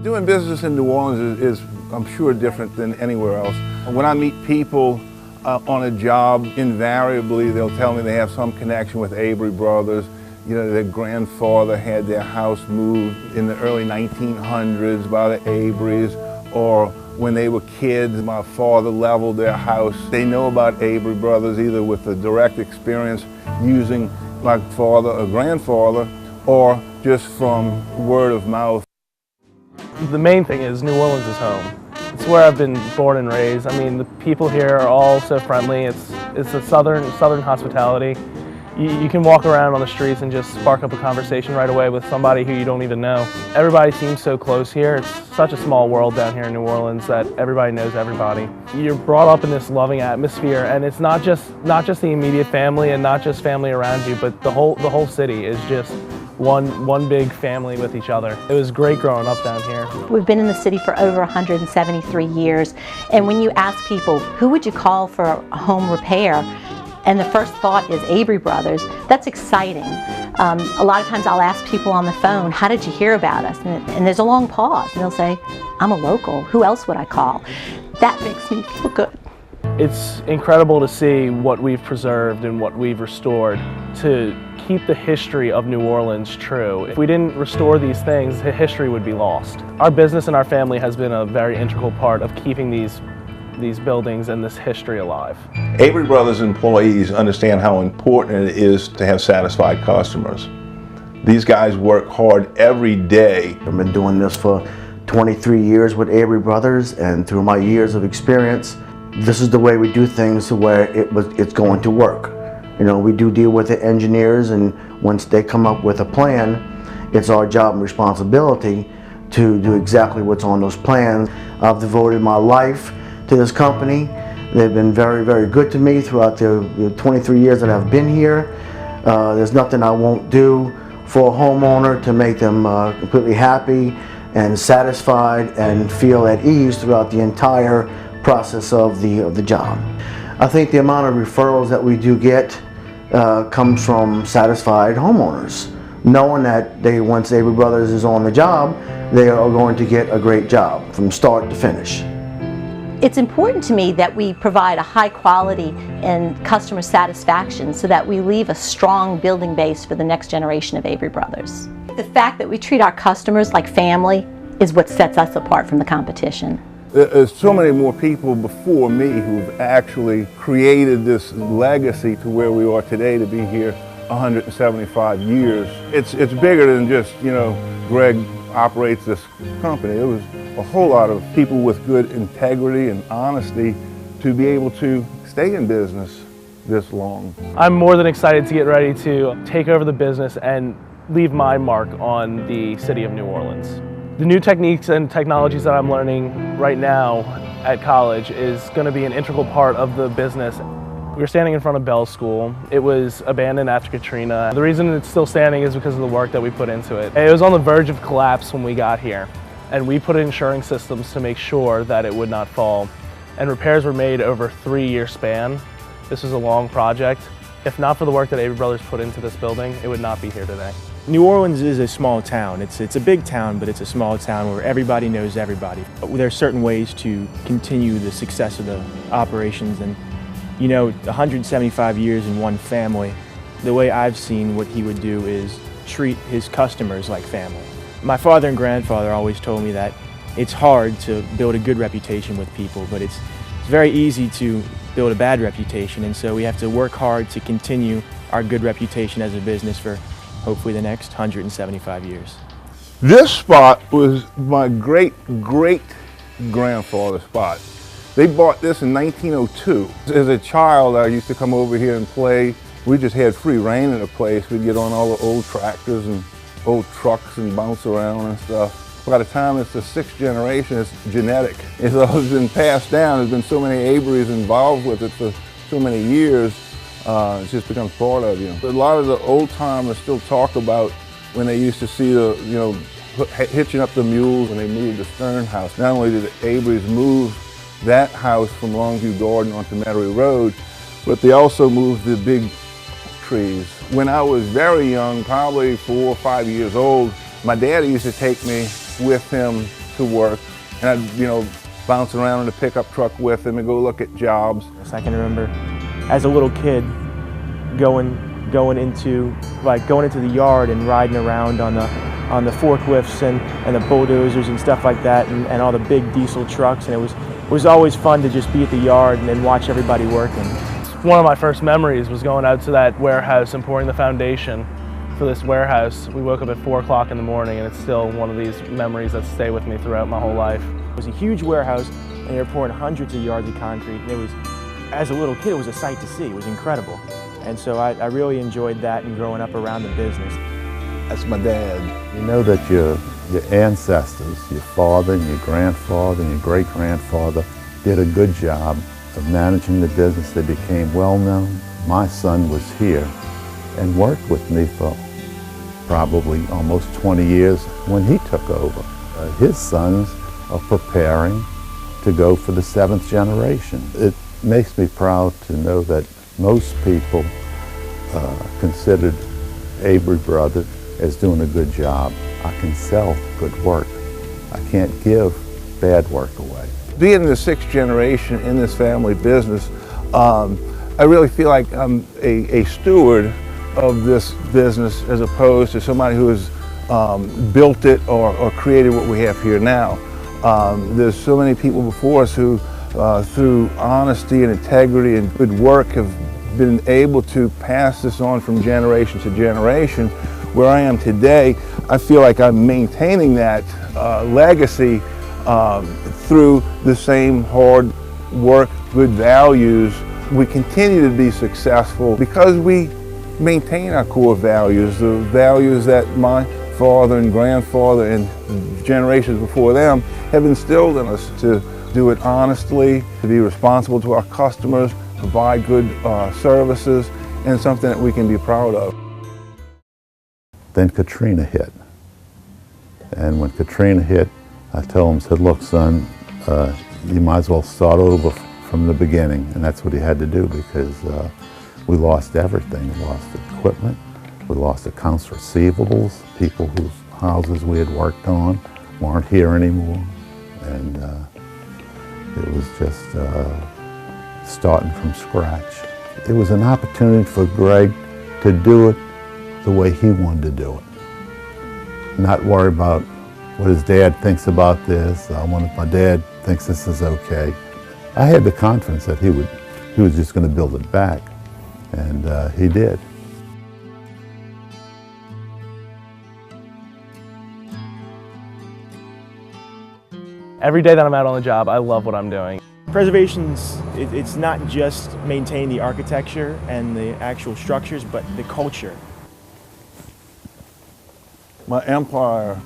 Doing business in New Orleans is, I'm sure, different than anywhere else. When I meet people on a job, invariably they'll tell me they have some connection with Abry Brothers. You know, their grandfather had their house moved in the early 1900s by the Abrys, or when they were kids, my father leveled their house. They know about Abry Brothers either with a direct experience using my father or grandfather, or just from word of mouth. The main thing is New Orleans is home. It's where I've been born and raised. I mean, the people here are all so friendly. It's a southern hospitality. You can walk around on the streets and just spark up a conversation right away with somebody who you don't even know. Everybody seems so close here. It's such a small world down here in New Orleans that everybody knows everybody. You're brought up in this loving atmosphere, and it's not just the immediate family and not just family around you, but the whole city is just one big family with each other. It was great growing up down here. We've been in the city for over 173 years, and when you ask people, who would you call for a home repair? And the first thought is Abry Brothers. That's exciting. A lot of times I'll ask people on the phone, how did you hear about us? And there's a long pause, and they'll say, I'm a local. Who else would I call? That makes me feel good. It's incredible to see what we've preserved and what we've restored to keep the history of New Orleans true. If we didn't restore these things, the history would be lost. Our business and our family has been a very integral part of keeping these buildings and this history alive. Abry Brothers employees understand how important it is to have satisfied customers. These guys work hard every day. I've been doing this for 23 years with Abry Brothers, and through my years of experience, this is the way we do things to where it's going to work. You know, we do deal with the engineers, and once they come up with a plan, it's our job and responsibility to do exactly what's on those plans. I've devoted my life to this company. They've been very, very good to me throughout the 23 years that I've been here. There's nothing I won't do for a homeowner to make them completely happy and satisfied and feel at ease throughout the entire process of the job. I think the amount of referrals that we do get comes from satisfied homeowners, knowing that once Abry Brothers is on the job, they are going to get a great job from start to finish. It's important to me that we provide a high quality and customer satisfaction so that we leave a strong building base for the next generation of Abry Brothers. The fact that we treat our customers like family is what sets us apart from the competition. There's so many more people before me who've actually created this legacy to where we are today, to be here 175 years. It's bigger than just, you know, Greg operates this company. It was a whole lot of people with good integrity and honesty to be able to stay in business this long. I'm more than excited to get ready to take over the business and leave my mark on the city of New Orleans. The new techniques and technologies that I'm learning right now at college is going to be an integral part of the business. We're standing in front of Bell School. It was abandoned after Katrina. The reason it's still standing is because of the work that we put into it. It was on the verge of collapse when we got here, and we put in insuring systems to make sure that it would not fall. And repairs were made over a 3-year span. This was a long project. If not for the work that Abry Brothers put into this building, it would not be here today. New Orleans is a small town. It's a big town, but it's a small town where everybody knows everybody. There are certain ways to continue the success of the operations, and you know, 175 years in one family, the way I've seen what he would do is treat his customers like family. My father and grandfather always told me that it's hard to build a good reputation with people, but it's very easy to build a bad reputation, and so we have to work hard to continue our good reputation as a business for hopefully the next 175 years. This spot was my great-great-grandfather's spot. They bought this in 1902. As a child, I used to come over here and play. We just had free reign in the place. We'd get on all the old tractors and old trucks and bounce around and stuff. By the time it's the 6th generation, it's genetic. It's been passed down. There's been so many Abrys involved with it for so many years. It just becomes part of you. A lot of the old timers still talk about when they used to see the, you know, hitching up the mules when they moved the Stern house. Not only did the Abrys move that house from Longview Garden onto Metairie Road, but they also moved the big trees. When I was very young, probably 4 or 5 years old, my dad used to take me with him to work, and I'd, you know, bounce around in a pickup truck with him and go look at jobs. I can remember as a little kid going into the yard and riding around on the forklifts and the bulldozers and stuff like that, and all the big diesel trucks, and it was always fun to just be at the yard and watch everybody working. One of my first memories was going out to that warehouse and pouring the foundation for this warehouse. We woke up at 4 o'clock in the morning, and it's still one of these memories that stay with me throughout my whole life. It was a huge warehouse, and they were pouring hundreds of yards of concrete, and it was, as a little kid, it was a sight to see. It was incredible. And so I really enjoyed that and growing up around the business. That's my dad. You know that your ancestors, your father and your grandfather and your great-grandfather did a good job of managing the business. They became well-known. My son was here and worked with me for probably almost 20 years when he took over. His sons are preparing to go for the 7th generation. It makes me proud to know that most people considered Abry Brothers as doing a good job. I can sell good work. I can't give bad work away. Being the 6th generation in this family business, I really feel like I'm a steward of this business as opposed to somebody who has built it or created what we have here now. There's so many people before us who, through honesty and integrity and good work, have been able to pass this on from generation to generation. Where I am today, I feel like I'm maintaining that legacy through the same hard work, good values. We continue to be successful because we maintain our core values, the values that my father and grandfather and generations before them have instilled in us, to do it honestly, to be responsible to our customers, provide good services, and something that we can be proud of. Then Katrina hit. And when Katrina hit, I told him, said, look, son, you might as well start over from the beginning. And that's what he had to do, because we lost everything. We lost equipment, we lost accounts receivables, people whose houses we had worked on weren't here anymore. And it was just starting from scratch. It was an opportunity for Greg to do it the way he wanted to do it. Not worry about what his dad thinks about this. I wonder if my dad thinks this is okay. I had the confidence that he was just going to build it back, and he did. Every day that I'm out on the job, I love what I'm doing. Preservation's, it's not just maintaining the architecture and the actual structures, but the culture. My empire